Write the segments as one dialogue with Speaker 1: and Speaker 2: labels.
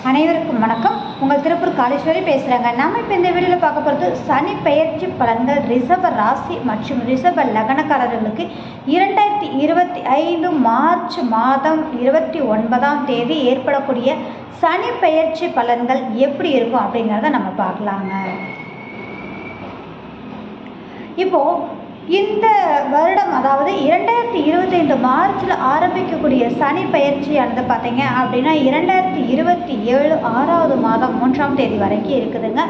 Speaker 1: அனைவருக்கும் வணக்கம். உங்கள் திருப்பூர் காலேஸ்வரி பேசுகிறேங்க. நம்ம இப்போ இந்த வீடியோவில் பார்க்க போகிறது சனி பெயர்ச்சி பலன்கள் ரிஷப ராசி மற்றும் ரிஷப லக்னக்காரர்களுக்கு 2025 மார்ச் மாதம் 29ஆம் தேதி ஏற்படக்கூடிய சனி பெயர்ச்சி பலன்கள் எப்படி இருக்கும் அப்படிங்கிறத நம்ம பார்க்கலாங்க. இப்போது இந்த வருடம், அதாவது 2025 மார்ச்சில் ஆரம்பிக்கக்கூடிய சனி பயிற்சியானது பார்த்தீங்க அப்படின்னா 2027 6வது மாதம் 3ஆம் தேதி வரைக்கும் இருக்குதுங்க.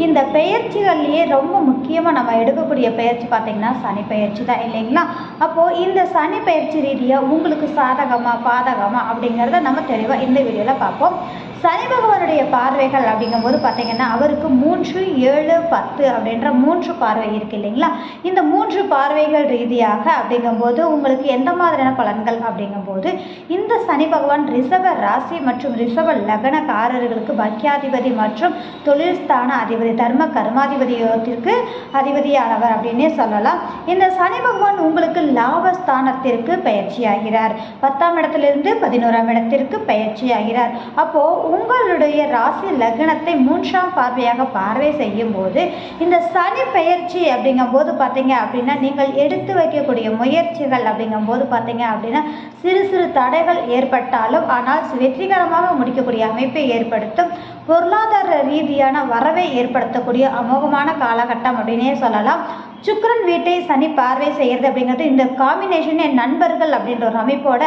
Speaker 1: இந்த பெயர்ச்சிகள்லேயே ரொம்ப முக்கியமாக நம்ம எடுக்கக்கூடிய பயிற்சி பார்த்திங்கன்னா சனி பயிற்சி தான், இல்லைங்களா? அப்போது இந்த சனி பயிற்சி ரீதியாக உங்களுக்கு சாதகமாக பாதகமாக அப்படிங்கிறத நம்ம தெளிவாக இந்த வீடியோவில் பார்ப்போம். சனி பகவானுடைய பார்வைகள் அப்படிங்கும்போது பார்த்தீங்கன்னா அவருக்கு 3, 7, 10 அப்படின்ற 3 பார்வை இருக்குது, இல்லைங்களா? இந்த 3 பார்வைகள் ரீதியாக அப்படிங்கும்போது உங்களுக்கு எந்த மாதிரியான பலன்கள் அப்படிங்கும்போது இந்த சனி பகவான் ரிஷப ராசி மற்றும் ரிஷப லக்னக்காரர்களுக்கு பாக்கியாதிபதி மற்றும் தொழில் ஸ்தான அதிபதி, தர்ம கர்மாதிபதியத்திற்கு அதிபதியானவர் அப்படின்னே சொல்லலாம். இந்த சனி பகவான் உங்களுக்கு லாபஸ்தானத்திற்கு பயிற்சியாகிறார். 10ஆம் இடத்திலிருந்து 11ஆம் இடத்திற்கு பயிற்சியாகிறார். அப்போது உங்களுடைய ராசி லக்னத்தை 3ஆம் பார்வையாக பார்வை செய்யும் போது இந்த சனி பெயர்ச்சி அப்படிங்கும்போது பார்த்தீங்க அப்படின்னா நீங்கள் எடுத்து வைக்கக்கூடிய முயற்சிகள் அப்படிங்கும்போது பார்த்தீங்க அப்படின்னா சிறு சிறு தடைகள் ஏற்பட்டாலும் ஆனால் வெற்றிகரமாக முடிக்கக்கூடிய அமைப்பை ஏற்படுத்தும். பொருளாதார ரீதியான வரவை ஏற்படுத்தக்கூடிய அமோகமான காலகட்டம் அப்படின்னே சொல்லலாம். சுக்கிரன் வீட்டை சனி பார்வை செய்கிறது அப்படிங்கிறது இந்த காம்பினேஷன் என் நண்பர்கள் அப்படின்ற ஒரு அமைப்போட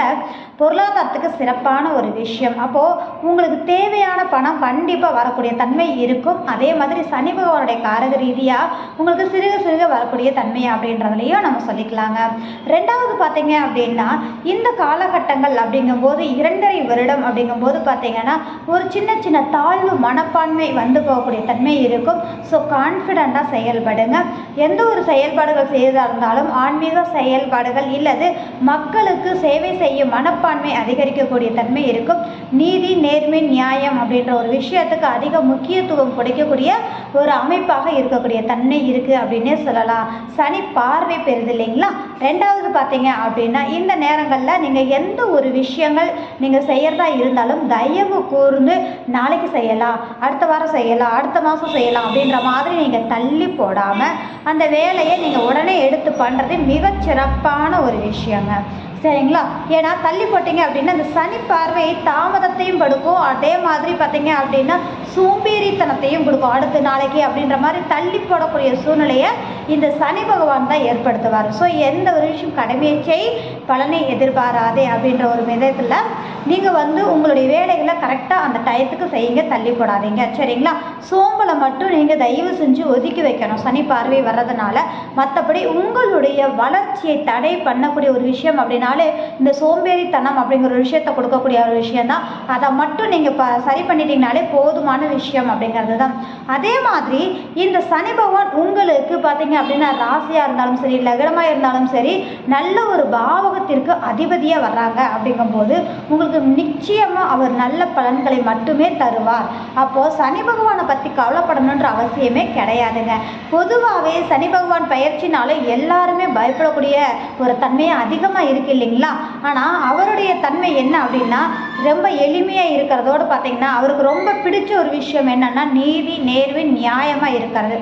Speaker 1: பொருளாதாரத்துக்கு சிறப்பான ஒரு விஷயம். அப்போது உங்களுக்கு தேவையான பணம் கண்டிப்பாக வரக்கூடிய தன்மை இருக்கும். அதே மாதிரி சனி பகவானுடைய காரக ரீதியாக உங்களுக்கு சிறுக சிறுக வரக்கூடிய தன்மை அப்படின்றதுலையும் நம்ம சொல்லிக்கலாங்க. ரெண்டாவது பார்த்தீங்க அப்படின்னா இந்த காலகட்டங்கள் அப்படிங்கும்போது 2.5 வருடம் அப்படிங்கும்போது பார்த்தீங்கன்னா ஒரு சின்ன சின்ன தாழ்வு மனப்பான்மை வந்து போகக்கூடிய தன்மை இருக்கும். ஸோ கான்ஃபிடெண்ட்டாக செயல்படுங்க. எந்த ஒரு செயல்பாடுகள் செய்வதாக இருந்தாலும் ஆன்மீக செயல்பாடுகள் இல்லது மக்களுக்கு சேவை செய்யும் மனப்பான்மை அதிகரிக்கக்கூடிய தன்மை இருக்கும். நீதி, நேர்மை, நியாயம் அப்படின்ற ஒரு விஷயத்துக்கு அதிக முக்கியத்துவம் கொடுக்கக்கூடிய ஒரு அமைப்பாக இருக்கக்கூடிய தன்மை இருக்குது அப்படின்னே சொல்லலாம். சனி பார்வை பெறுது, இல்லைங்களா? ரெண்டாவது பார்த்தீங்க அப்படின்னா இந்த நேரங்களில் நீங்கள் எந்த ஒரு விஷயங்கள் நீங்கள் செய்கிறதா இருந்தாலும் தயவு கூர்ந்து நாளைக்கு செய்யலாம், அடுத்த வாரம் செய்யலாம், அடுத்த மாதம் செய்யலாம் அப்படின்ற மாதிரி நீங்கள் தள்ளி போடாமல் அந்த வேலையை நீங்கள் உடனே எடுத்து பண்ணுறது மிகச்சிறப்பான ஒரு விஷயங்க, சரிங்களா? ஏன்னா தள்ளி போட்டிங்க அப்படின்னா அந்த சனி பார்வை தாமதத்தையும் கொடுக்கும். அதே மாதிரி பார்த்தீங்க அப்படின்னா சோம்பேறித்தனத்தையும் கொடுக்கும். அடுத்த நாளைக்கு அப்படின்ற மாதிரி தள்ளி போடக்கூடிய சூழ்நிலையை இந்த சனி பகவான் தான் ஏற்படுத்துவார். ஸோ எந்த ஒரு விஷயம் கடமையை செய், பலனை எதிர்பாராதே அப்படின்ற ஒரு விதத்தில் நீங்கள் உங்களுடைய வேலைகளை கரெக்டாக அந்த டயத்துக்கு செய்யுங்க, தள்ளி போடாதீங்க, சரிங்களா? சோம்பலை மட்டும் நீங்கள் தயவு செஞ்சு ஒதுக்கி வைக்கணும் சனி பார்வை வர்றதுனால. மற்றபடி உங்களுடைய வளர்ச்சியை தடை பண்ணக்கூடிய ஒரு விஷயம் அப்படின்னாலே இந்த சோம்பேறித்தனம் அப்படிங்கிற ஒரு விஷயத்தை கொடுக்கக்கூடிய ஒரு விஷயம்தான். அதை மட்டும் நீங்கள் சரி பண்ணிட்டீங்கனாலே போதுமான விஷயம் அப்படிங்கிறது தான். அதே மாதிரி இந்த சனி பகவான் உங்களுக்கு பார்த்தீங்க அப்படின்னா ராசியாக இருந்தாலும் சரி, லக்னமாக இருந்தாலும் சரி, நல்ல ஒரு பாவகத்திற்கு அதிபதியாக வர்றாங்க. அப்படிங்கும்போது உங்களுக்கு நிச்சயமாக அவர் நல்ல பலன்களை மட்டுமே தருவார். அப்போது சனி பகவானை பற்றி கவலைப்படணுன்ற அவசியமே கிடையாதுங்க. பொதுவாகவே சனி பகவான் பயிற்சினால எல்லாருமே பயப்படக்கூடிய ஒரு தன்மையை அதிகமாக இருக்கு, இல்லைங்களா? ஆனால் அவருடைய தன்மை என்ன அப்படின்னா ரொம்ப எளிமையாக இருக்கிறதோடு பார்த்தீங்கன்னா அவருக்கு ரொம்ப பிடிச்ச ஒரு விஷயம் என்னன்னா நீதி, நேர்மை, நியாயமாக இருக்கிறது.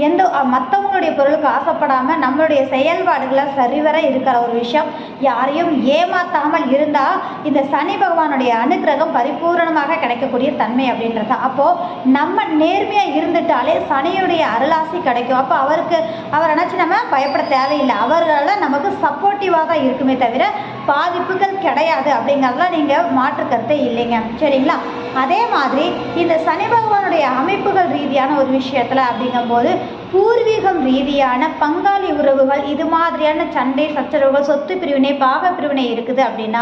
Speaker 1: எந்த மற்றவங்களுடைய பொருளுக்கு ஆசைப்படாமல் நம்மளுடைய செயல்பாடுகளை சரிவர இருக்கிற ஒரு விஷயம். யாரையும் ஏமாற்றாமல் இருந்தால் இந்த சனி பகவானுடைய அனுகிரகம் பரிபூரணமாக கிடைக்கக்கூடிய தன்மை அப்படின்றது. அப்போது நம்ம நேர்மையாக இருந்துட்டாலே சனியுடைய அருளாசி கிடைக்கும். அப்போ அவர் நினச்சி நம்ம பயப்பட தேவையில்லை. அவர்களால் நமக்கு சப்போர்ட்டிவாக தான் இருக்குமே தவிர பாதிப்புகள் கிடையாது அப்படிங்கிறதுலாம் நீங்கள் மாற்று கருத்தை இல்லைங்க, சரிங்களா? அதே மாதிரி இந்த சனி பகவானுடைய அமைப்புகள் ரீதியான ஒரு விஷயத்தில் அப்படிங்கும்போது பூர்வீகம் ரீதியான பங்காளி உறவுகள், இது மாதிரியான சண்டை சச்சரவுகள், சொத்து பிரிவினை, பாக பிரிவினை இருக்குது அப்படின்னா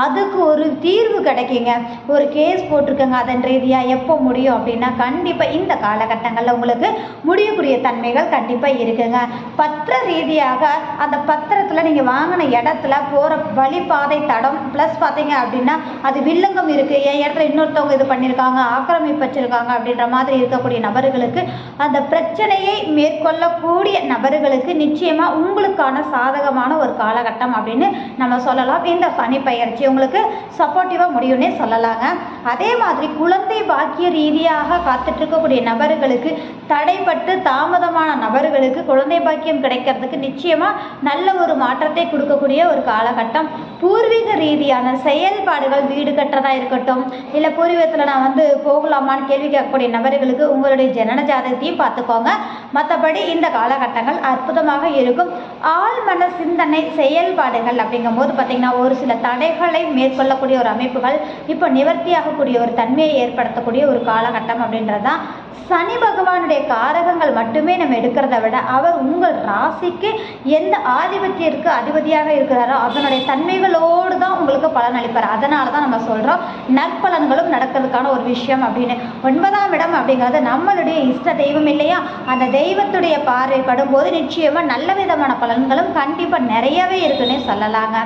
Speaker 1: அதுக்கு ஒரு தீர்வு கிடைக்குங்க. ஒரு கேஸ் போட்டிருக்கங்க, அதன் ரீதியாக எப்போ முடியும் அப்படின்னா கண்டிப்பாக இந்த காலகட்டங்களில் உங்களுக்கு முடியக்கூடிய தன்மைகள் கண்டிப்பாக இருக்குங்க. பத்திர ரீதியாக அந்த பத்திரத்தில் நீங்கள் வாங்கின இடத்துல போகிற வழிபாதை தடம் ப்ளஸ் பார்த்தீங்க அப்படின்னா அது வில்லங்கம் இருக்குது, என் இடத்துல இன்னொருத்தவங்க இது பண்ணியிருக்காங்க, ஆக்கிரமிப்பு வச்சுருக்காங்க அப்படின்ற மாதிரி இருக்கக்கூடிய நபர்களுக்கு அந்த பிரச்சனையை மேற்கொள்ளக்கூடிய நபர்களுக்கு நிச்சயமாக உங்களுக்கான சாதகமான ஒரு காலகட்டம் அப்படின்னு நம்ம சொல்லலாம். இந்த சனி பயிற்சி உங்களுக்கு சப்போர்ட்டிவாக முடியும்னே சொல்லலாங்க. அதே மாதிரி குழந்தை பாக்கிய ரீதியாக காத்துட்டு இருக்கக்கூடிய நபர்களுக்கு, தடைப்பட்டு தாமதமான நபர்களுக்கு குழந்தை பாக்கியம் கிடைக்கிறதுக்கு நிச்சயமாக நல்ல ஒரு மாற்றத்தை கொடுக்கக்கூடிய ஒரு காலகட்டம். பூர்வீக ரீதியான செயல்பாடுகள், வீடு கட்டுறதா இருக்கட்டும், இல்லை பூர்வீகத்தில் நான் போகலாமான்னு கேள்வி கேட்கக்கூடிய நபர்களுக்கு உங்களுடைய ஜனன ஜாதகத்தையும் பார்த்துக்கோங்க. மற்றபடி இந்த காலகட்டங்கள் அற்புதமாக இருக்கும். ஆழ்மன சிந்தனை செயல்பாடுகள் அப்படிங்கும்போது பார்த்திங்கன்னா ஒரு சில தடைகளை மேற்கொள்ளக்கூடிய ஒரு அமைப்புகள் இப்போ நிவர்த்தியாகக்கூடிய ஒரு தன்மையை ஏற்படுத்தக்கூடிய ஒரு காலகட்டம் அப்படின்றது தான். சனி பகவானுடைய காரகங்கள் மட்டுமே நம்ம எடுக்கிறத விட அவர் உங்கள் ராசிக்கு எந்த ஆதிபத்தியருக்கு அதிபதியாக இருக்கிறாரோ அதனுடைய தன்மைகளோடு தான் உங்களுக்கு பலன் அளிப்பார். அதனால தான் நம்ம சொல்கிறோம் நற்பலன்களும் நடக்கிறதுக்கான ஒரு விஷயம் அப்படின்னு. 9ஆம் இடம் அப்படிங்கிறது நம்மளுடைய இஷ்ட தெய்வம் இல்லையா? அந்த தெய்வத்துடைய பார்வை படும்போது நிச்சயமாக நல்ல விதமான பலன்களும் கண்டிப்பாக நிறையவே இருக்குன்னே சொல்லலாங்க.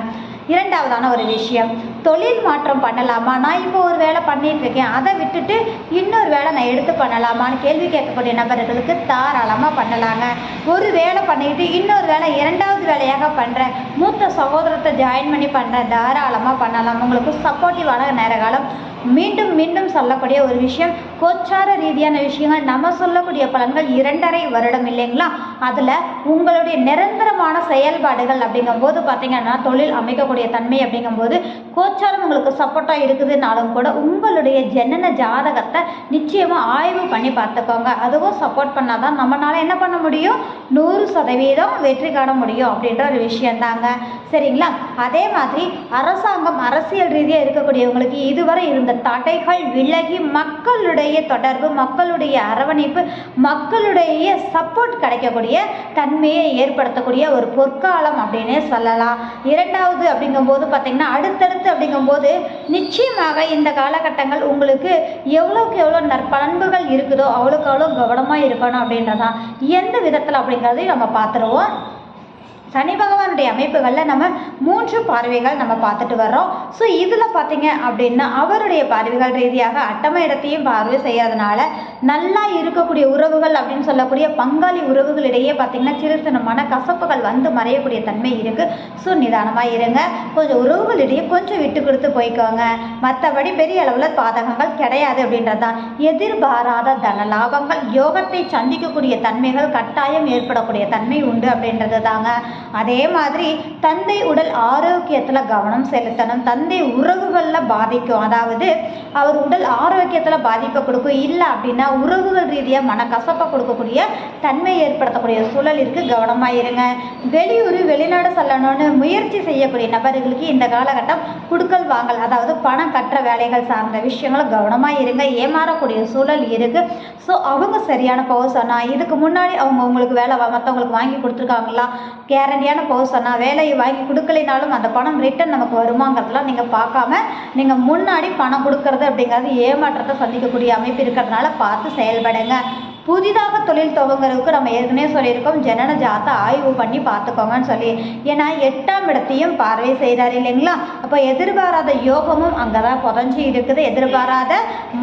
Speaker 1: இரண்டாவதான ஒரு விஷயம், தொழில் மாற்றம் பண்ணலாமா? நான் இப்போ ஒரு வேலை பண்ணிட்டு இருக்கேன், அதை விட்டுட்டு இன்னொரு வேலை நான் எடுத்து பண்ணலாமான்னு கேள்வி கேட்கக்கூடிய நபர்களுக்கு தாராளமாக பண்ணலாங்க. ஒரு வேலை பண்ணிட்டு இன்னொரு வேலை இரண்டாவது வேலையாக பண்ணுறேன், மூத்த சகோதரத்தை ஜாயின் பண்ணி பண்ணுறேன், தாராளமாக பண்ணலாம். உங்களுக்கு சப்போர்ட்டிவான நேரகாலம். மீண்டும் மீண்டும் சொல்லக்கூடிய ஒரு விஷயம், கோச்சார ரீதியான விஷயங்கள் நம்ம சொல்லக்கூடிய பலன்கள் 2.5 வருடம் இல்லைங்களா? அதில் உங்களுடைய நிரந்தரமான செயல்பாடுகள் அப்படிங்கும்போது பார்த்தீங்கன்னா தொழில் அமைக்கக்கூடிய தன்மை அப்படிங்கும்போது கோச்சாரம் உங்களுக்கு சப்போர்ட்டாக இருக்குதுனாலும் கூட உங்களுடைய ஜனன ஜாதகத்தை நிச்சயமாக ஆய்வு பண்ணி பார்த்துக்கோங்க. அதுவும் சப்போர்ட் பண்ணால் தான் நம்மளால் என்ன பண்ண முடியும், 100% வெற்றி காண முடியும் அப்படின்ற ஒரு விஷயந்தாங்க. சரிங்களா? அதே மாதிரி அரசாங்கம், அரசியல் ரீதியாக இருக்கக்கூடியவங்களுக்கு இதுவரை இருந்த தடைகள் விலகி மக்களுடைய தொடர்பு, மக்களுடைய அரவணைப்பு, மக்களுடைய சப்போர்ட் கிடைக்கக்கூடிய தன்மையை ஏற்படுத்தக்கூடிய ஒரு பொற்காலம் அப்படின்னே சொல்லலாம். இரண்டாவது அப்படிங்கும்போது பார்த்தீங்கன்னா அடுத்தடுத்து அப்படிங்கும்போது நிச்சயமாக இந்த காலகட்டங்கள் உங்களுக்கு எவ்வளோக்கு எவ்வளோ நற்பண்புகள் இருக்குதோ அவ்வளோக்கு அவ்வளோ கவனமாக இருக்கணும் அப்படின்றதான். எந்த விதத்தில் அப்படிங்கிறதையும் நம்ம பார்த்துருவோம். சனி பகவானுடைய அமைப்புகளில் நம்ம 3 பார்வைகள் நம்ம பார்த்துட்டு வர்றோம். ஸோ இதில் பார்த்தீங்க அப்படின்னா அவருடைய பார்வைகள் ரீதியாக அட்டம இடத்தையும் பார்வை செய்யறதுனால நல்லா இருக்கக்கூடிய உறவுகள் அப்படின்னு சொல்லக்கூடிய பங்காளி உறவுகளிடையே பார்த்தீங்கன்னா சிறு சிறு மனக்கசப்புகள் வந்து மறையக்கூடிய தன்மை இருக்குது. ஸோ நிதானமாக இருங்க, கொஞ்சம் உறவுகளிடையே கொஞ்சம் விட்டு கொடுத்து போய்க்கோங்க. மற்றபடி பெரிய அளவில் பாதகங்கள் கிடையாது அப்படின்றதான். எதிர்பாராத தன லாபங்கள், யோகத்தை சந்திக்கக்கூடிய தன்மைகள் கட்டாயம் ஏற்படக்கூடிய தன்மை உண்டு அப்படின்றது தாங்க. அதே மாதிரி தந்தை உடல் ஆரோக்கியத்தில் கவனம் செலுத்தணும். தந்தை உறவுகளில் பாதிக்கும், அதாவது அவர் உடல் ஆரோக்கியத்தில் பாதிப்பை கொடுக்கும். இல்லை அப்படின்னா உறவுகள் ரீதியாக மனக்கசப்பை கொடுக்கக்கூடிய தன்மை ஏற்படுத்தக்கூடிய சூழல் இருக்குது. கவனமாக இருங்க. வெளியூர் வெளிநாடு செல்லணும்னு முயற்சி செய்யக்கூடிய நபர்களுக்கு இந்த காலகட்டம் குடுக்கல் வாங்கல், அதாவது பணம் கட்டுற வேலைகள் சார்ந்த விஷயங்களும் கவனமாக இருங்க. ஏமாறக்கூடிய சூழல் இருக்குது. ஸோ அவங்க சரியான பர்சனா, இதுக்கு முன்னாடி அவங்க உங்களுக்கு வேலை மற்றவங்களுக்கு வாங்கி கொடுத்துருக்காங்களா, கேரண்டியான பர்சனா, வேலையை வாங்கி கொடுக்கலைனாலும் அந்த பணம் ரிட்டன் நமக்கு வருமாங்கிறதுலாம் நீங்கள் பார்க்காம நீங்கள் முன்னாடி பணம் கொடுக்கறது அப்படிங்கிறது ஏமாற்றத்தை சந்திக்கக்கூடிய அமைப்பு இருக்கிறதுனால பார்த்து செயல்படுங்க. புதிதாக தொழில் துவங்குறதுக்கு நம்ம ஏற்கனவே சொல்லியிருக்கோம் ஜனன ஜாத்தை ஆய்வு பண்ணி பார்த்துக்கோங்கன்னு சொல்லி. ஏன்னா 8ஆம் இடத்தையும் பார்வை செய்கிறார் இல்லைங்களா? அப்போ எதிர்பாராத யோகமும் அங்கே தான் புதஞ்சி இருக்குது, எதிர்பாராத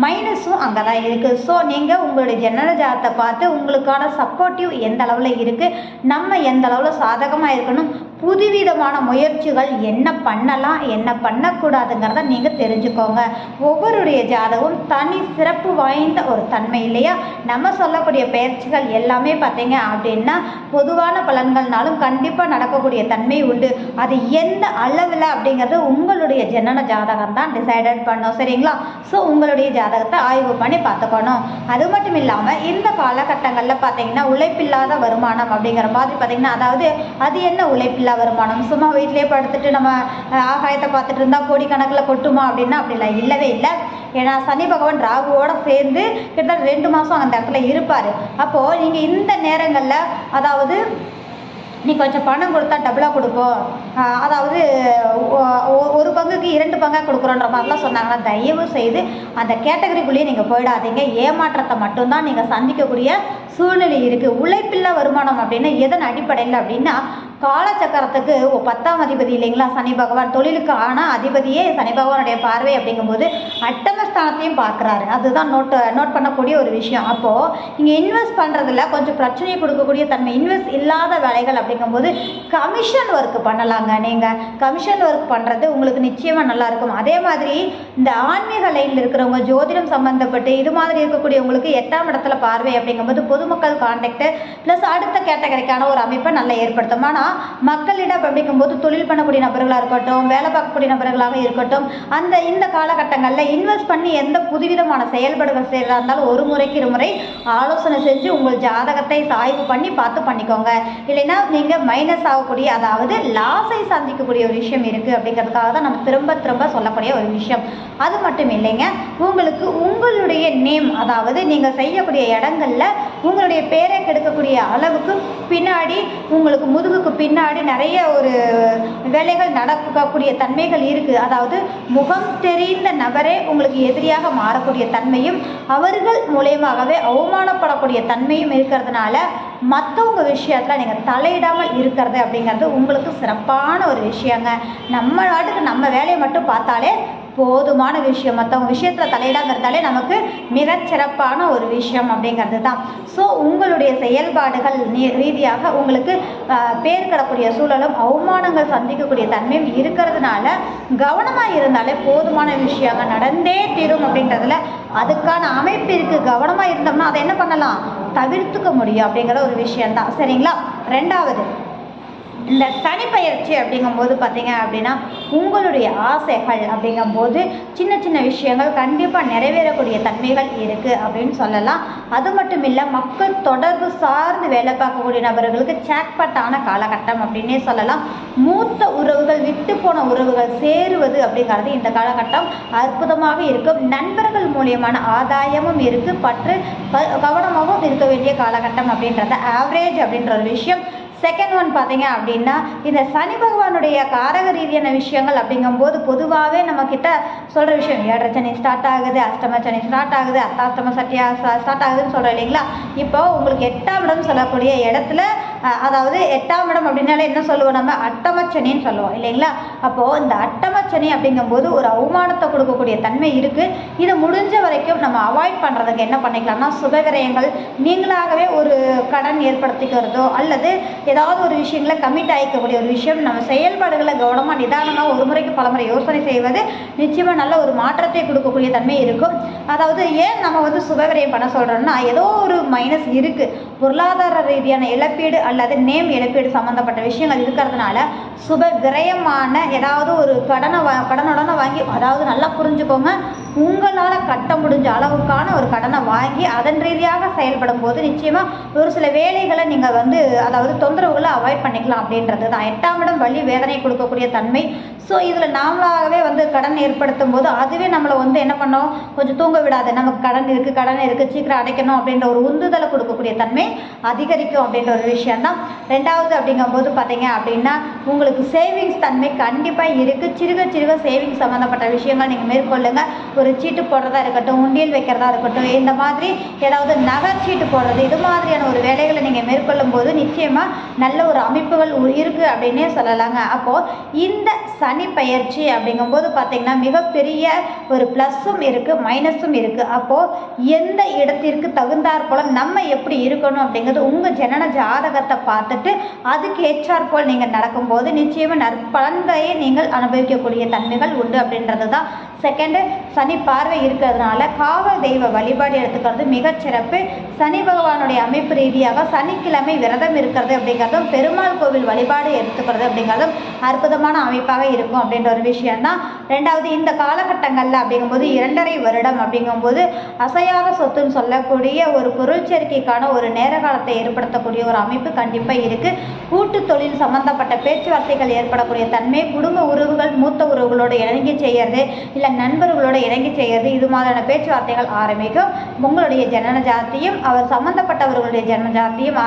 Speaker 1: மைனஸும் அங்கே தான் இருக்குது. ஸோ நீங்கள் உங்களுடைய ஜனன ஜாத்தை பார்த்து உங்களுக்கான சப்போர்ட்டிவ் எந்த அளவில் இருக்குது, நம்ம எந்த அளவில் சாதகமாக இருக்கணும், புதுவிதமான முயற்சிகள் என்ன பண்ணலாம் என்ன பண்ணக்கூடாதுங்கிறத நீங்கள் தெரிஞ்சுக்கோங்க. ஒவ்வொருடைய ஜாதகம் தனி சிறப்பு வாய்ந்த ஒரு தன்மை இல்லையா? நம்ம சொல்லக்கூடிய பயிற்சிகள் எல்லாமே பார்த்தீங்க அப்படின்னா பொதுவான பலன்கள்னாலும் கண்டிப்பாக நடக்கக்கூடிய தன்மை உண்டு. அது எந்த அளவில் அப்படிங்கிறது உங்களுடைய ஜனன ஜாதகம் தான் டிசைடட் பண்ணும். சரிங்களா? ஸோ உங்களுடைய ஜாதகத்தை ஆய்வு பண்ணி பார்த்துக்கணும். அது மட்டும் இல்லாமல் இந்த காலகட்டங்களில் பார்த்தீங்கன்னா உழைப்பில்லாத வருமானம் அப்படிங்கிற மாதிரி பார்த்தீங்கன்னா, அதாவது அது என்ன உழைப்பில்லா வருமானம், சும்மா வீட்டிலே படுத்துட்டு நம்ம ஆகாயத்தை பார்த்துட்டு இருந்தால் கோடிக்கணக்கில் கொட்டுமா அப்படின்னா அப்படிலாம் இல்லவே இல்லை. ஏன்னா சனி பகவான் ராகுவோட சேர்ந்து கிட்டத்தட்ட 2 மாதம் அந்த இடத்துல இருப்பார். அப்போது நீங்கள் இந்த நேரங்களில், அதாவது நீ கொஞ்சம் பணம் கொடுத்தா டபுளாக கொடுப்போம், அதாவது ஒரு பங்குக்கு 2 பங்காக கொடுக்குறோன்ற மாதிரிலாம் சொன்னாங்கன்னா தயவு செய்து அந்த கேட்டகரிக்குள்ளேயே நீங்கள் போயிடாதீங்க. ஏமாற்றத்தை மட்டும்தான் நீங்கள் சந்திக்கக்கூடிய சூழ்நிலை இருக்குது. உழைப்பில்லா வருமானம் அப்படின்னா எதன் அடிப்படையில் அப்படின்னா காலச்சக்கரத்துக்கு 10ஆம் அதிபதி இல்லைங்களா சனி பகவான், தொழிலுக்கான அதிபதியே சனி பகவானுடைய பார்வை அப்படிங்கும்போது அட்டமஸ்தானத்தையும் பார்க்குறாரு. அதுதான் நோட் பண்ணக்கூடிய ஒரு விஷயம். அப்போது இங்கே இன்வெஸ்ட் பண்ணுறதுல கொஞ்சம் பிரச்சனையை கொடுக்கக்கூடிய தன்மை, இன்வெஸ்ட் இல்லாத வேலைகள் அப்படிங்கும்போது கமிஷன் ஒர்க் பண்ணலாங்க. நீங்கள் கமிஷன் ஒர்க் பண்ணுறது உங்களுக்கு நிச்சயமாக நல்லாயிருக்கும். அதே மாதிரி இந்த ஆன்மீக லைனில் இருக்கிறவங்க, ஜோதிடம் சம்மந்தப்பட்டு இது மாதிரி இருக்கக்கூடியவங்களுக்கு 8ஆம் இடத்துல பார்வை அப்படிங்கும்போது பொதுமக்கள் கான்டாக்ட் ப்ளஸ் அடுத்த கேட்டகரிக்கான ஒரு அமைப்பை நல்லா ஏற்படுத்தும். ஆனால் மக்களிடம் அப்படிங்கும்போது தொழில் பண்ணக்கூடிய நபர்களாக இருக்கட்டும், வேலை பார்க்கக்கூடிய நபர்களாக இருக்கட்டும், இந்த காலகட்டங்களில் இன்வெஸ்ட் பண்ணி எந்த புதுவிதமான செயல்பாடுகள் செய்கிறதா இருந்தாலும் ஒரு முறைக்கு இருமுறை ஆலோசனை செஞ்சு உங்கள் ஜாதகத்தை ஆய்வு பண்ணி பார்த்து பண்ணிக்கோங்க. இல்லைன்னா நீங்கள் மைனஸ் ஆகக்கூடிய, அதாவது லாஸை சந்திக்கக்கூடிய ஒரு விஷயம் இருக்குது. அப்படிங்கிறதுக்காக தான் நம்ம திரும்ப திரும்ப சொல்லக்கூடிய ஒரு விஷயம். அது மட்டும் இல்லைங்க, உங்களுக்கு உங்களுடைய நேம், அதாவது நீங்கள் செய்யக்கூடிய இடங்களில் உங்களுடைய பேரை கெடுக்கக்கூடிய அளவுக்கு பின்னாடி உங்களுக்கு முதுகுக்கு பின்னாடி நிறைய ஒரு வேலைகள் நடக்கக்கூடிய தன்மைகள் இருக்குது. அதாவது முகம் தெரிந்த நபரே உங்களுக்கு எதிரியாக மாறக்கூடிய தன்மையும் அவர்கள் மூலயமாகவே அவமானப்படக்கூடிய தன்மையும் இருக்கிறதுனால மற்றவங்க விஷயத்தில் நீங்கள் தலையிடாமல் இருக்கிறது அப்படிங்கிறது உங்களுக்கு சிறப்பான ஒரு விஷயங்க. நம்ம நாட்டுக்கு நம்ம வேலையை மட்டும் பார்த்தாலே போதுமான விஷயம். மற்றவங்க விஷயத்தில் தலையிடாமல் இருந்தாலே நமக்கு மிகச்சிறப்பான ஒரு விஷயம் அப்படிங்கிறது தான். ஸோ உங்களுடைய செயல்பாடுகள் ரீதியாக உங்களுக்கு பேர் கிடக்கூடிய சூழலும் அவமானங்கள் சந்திக்கக்கூடிய தன்மையும் இருக்கிறதுனால கவனமாக இருந்தாலே போதுமான விஷயங்க. நடந்தே தீரும் அப்படின்றதுல அதுக்கான அமைப்பு இருக்குது. கவனமாக இருந்தோம்னா அதை என்ன பண்ணலாம், தவிர்த்துக்க முடியும் அப்படிங்கிற ஒரு விஷயந்தான். சரிங்களா? ரெண்டாவது, இந்த சனி பயிற்சி அப்படிங்கும்போது பார்த்தீங்க அப்படின்னா உங்களுடைய ஆசைகள் அப்படிங்கும்போது சின்ன சின்ன விஷயங்கள் கண்டிப்பாக நிறைவேறக்கூடிய தன்மைகள் இருக்குது அப்படின்னு சொல்லலாம். அது மட்டும் இல்லை, மக்கள் தொடர்பு சார்ந்து வேலை பார்க்கக்கூடிய நபர்களுக்கு ஜாக்பாட்டான காலகட்டம் அப்படின்னே சொல்லலாம். மூத்த உறவுகள், விட்டு போன உறவுகள் சேருவது அப்படிங்கிறது இந்த காலகட்டம் அற்புதமாக இருக்கும். நண்பர்கள் மூலியமான ஆதாயமும் இருக்குது, பற்று கவனமாகவும் இருக்க வேண்டிய காலகட்டம் அப்படின்றத ஆவரேஜ் அப்படின்ற ஒரு விஷயம். செகண்ட் ஒன் பார்த்தீங்க அப்படின்னா இந்த சனி பகவானுடைய காரக ரீதியான விஷயங்கள் அப்படிங்கும்போது பொதுவாகவே நம்மக்கிட்ட சொல்கிற விஷயம், 7 சனி ஸ்டார்ட் ஆகுது, அஷ்டம சனி ஸ்டார்ட் ஆகுது, அர்த்தாஷ்டம சட்டியா ஸ்டார்ட் ஆகுதுன்னு சொல்கிறோம் இல்லைங்களா. இப்போ உங்களுக்கு 8ஆம் இடம் சொல்லக்கூடிய இடத்துல, அதாவது 8ஆம் இடம் அப்படின்னாலே என்ன சொல்லுவோம், நம்ம அட்டமச்சனின்னு சொல்லுவோம் இல்லைங்களா. அப்போது இந்த அட்டமச்சனி அப்படிங்கும்போது ஒரு அவமானத்தை கொடுக்கக்கூடிய தன்மை இருக்குது. இதை முடிஞ்ச வரைக்கும் நம்ம அவாய்ட் பண்ணுறதுக்கு என்ன பண்ணிக்கலாம்னா சுபவிரயங்கள், நீங்களாகவே ஒரு கடன் ஏற்படுத்திக்கிறதோ அல்லது ஏதாவது ஒரு விஷயங்களை கமிட் ஆகிக்கக்கூடிய ஒரு விஷயம், நம்ம செயல்பாடுகளை கவனமாக நிதானமாக ஒரு முறைக்கு பலமுறை யோசனை செய்வது நிச்சயமாக நல்ல ஒரு மாற்றத்தை கொடுக்கக்கூடிய தன்மை இருக்கும். அதாவது ஏன் நம்ம சுபவிரயம் பண்ண சொல்கிறோம்னா, ஏதோ ஒரு மைனஸ் இருக்குது, பொருளாதார ரீதியான இழப்பீடு அல்லது நேம் இழப்பீடு சம்மந்தப்பட்ட விஷயங்கள் இருக்கிறதுனால சுப விரயமான ஏதாவது ஒரு கடனுடனே வாங்கி, அதாவது நல்லா புரிஞ்சுக்கோங்க, உங்களால் கட்ட முடிஞ்ச அளவுக்கான ஒரு கடனை வாங்கி அதன் ரீதியாக செயல்படும் போது நிச்சயமாக ஒரு சில வேலைகளை நீங்கள் அதாவது தொந்தரவுகளை அவாய்ட் பண்ணிக்கலாம் அப்படின்றது தான். 8ஆம் இடம் வலி வேதனை கொடுக்கக்கூடிய தன்மை. ஸோ இதில் நாமளாகவே கடன் ஏற்படுத்தும் போது அதுவே நம்மளை என்ன பண்ணோம், கொஞ்சம் தூங்க விடாது. நமக்கு கடன் இருக்குது சீக்கிரம் அடைக்கணும் அப்படின்ற ஒரு உந்துதலை கொடுக்கக்கூடிய தன்மை அதிகரிக்கும் அப்படின்ற ஒரு விஷயந்தான். ரெண்டாவது அப்படிங்கும்போது பார்த்தீங்க அப்படின்னா உங்களுக்கு சேவிங்ஸ் தன்மை கண்டிப்பாக இருக்குது. சிறுக சிறுக சேவிங்ஸ் சம்மந்தப்பட்ட விஷயங்கள் நீங்கள் மேற்கொள்ளுங்க. ஒரு சீட்டு போடுறதா இருக்கட்டும், உண்டியல் வைக்கிறதா இருக்கட்டும், இந்த மாதிரி ஏதாவது நகைச்சீட்டு போடுறது, இது மாதிரியான ஒரு வேலைகளை நீங்கள் மேற்கொள்ளும் போது நிச்சயமாக நல்ல ஒரு அமைப்புகள் இருக்குது அப்படின்னே சொல்லலாங்க. அப்போது இந்த சனி பயிற்சி அப்படிங்கும்போது பார்த்தீங்கன்னா மிகப்பெரிய ஒரு ப்ளஸ்ஸும் இருக்குது, மைனஸும் இருக்குது. அப்போது எந்த இடத்திற்கு தகுந்தாற் போல் நம்ம எப்படி இருக்கணும் அப்படிங்கிறது உங்கள் ஜனன ஜாதகத்தை பார்த்துட்டு அதுக்கு ஏற்றாற்போல் நீங்கள் நடக்கும்போது நிச்சயமாக நற்பலன்களை நீங்கள் அனுபவிக்கக்கூடிய தன்மைகள் உண்டு அப்படின்றது தான். செகண்டு, சனி பார்வை இருக்கிறதுனால காவல் தெய்வ வழிபாடு எடுத்துக்கிறது மிகச்சிறப்பு. சனி பகவானுடைய அமைப்பு ரீதியாக சனிக்கிழமை விரதம் இருக்கிறது அப்படிங்கிறதும், பெருமாள் கோவில் வழிபாடு எடுத்துக்கிறது அப்படிங்கிறதும் அற்புதமான அமைப்பாக இருக்கும் அப்படின்ற ஒரு விஷயம்தான். ரெண்டாவது, இந்த காலகட்டங்களில் அப்படிங்கும்போது 2.5 வருடம் அப்படிங்கும்போது அசையாத சொத்துன்னு சொல்லக்கூடிய ஒரு பொருள் சேர்க்கைக்கான ஒரு நேர காலத்தை ஏற்படுத்தக்கூடிய ஒரு அமைப்பு கண்டிப்பாக இருக்குது. கூட்டு தொழில் சம்பந்தப்பட்ட பேச்சுவார்த்தைகள் ஏற்படக்கூடிய தன்மை, குடும்ப உறவுகள் மூத்த உறவுகளோட உறவுகளோடு இணங்கி செய்கிறது, இல்லை நண்பர்களோடு இணங்கி செய்கிறது, இது மாதிரியான பேச்சுவார்த்தைகள் ஆரம்பிக்கும். உங்களுடைய ஜனன ஜாத்தியம், அவர் சம்மந்தப்பட்டவர்களுடைய ஜனன ஜாத்தியம்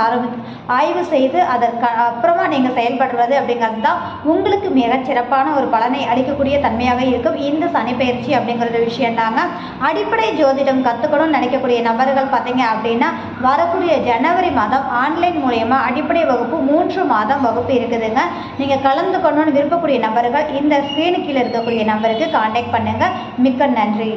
Speaker 1: ஆய்வு செய்து அதற்கு அப்புறமா நீங்கள் செயல்படுறது அப்படிங்கிறது தான் உங்களுக்கு மிகச் சிறப்பான ஒரு பலனை அளிக்கக்கூடிய தன்மையாக இருக்கும் இந்த சனிப்பெயர்ச்சி அப்படிங்கிற விஷயம்தாங்க. அடிப்படை ஜோதிடம் கற்றுக்கணும்னு நினைக்கக்கூடிய நபர்கள் பார்த்தீங்க அப்படின்னா வரக்கூடிய ஜனவரி மாதம் ஆன்லைன் மூலயமா அடிப்படை வகுப்பு 3 மாதம் வகுப்பு இருக்குதுங்க. நீங்கள் கலந்துக்கணும்னு விருப்பக்கூடிய நபர்கள் இந்த ஸ்க்ரீனு கீழே இருக்கக்கூடிய நம்பருக்கு கான்டாக்ட் பண்ணுங்கள். மிக்க நன்றி.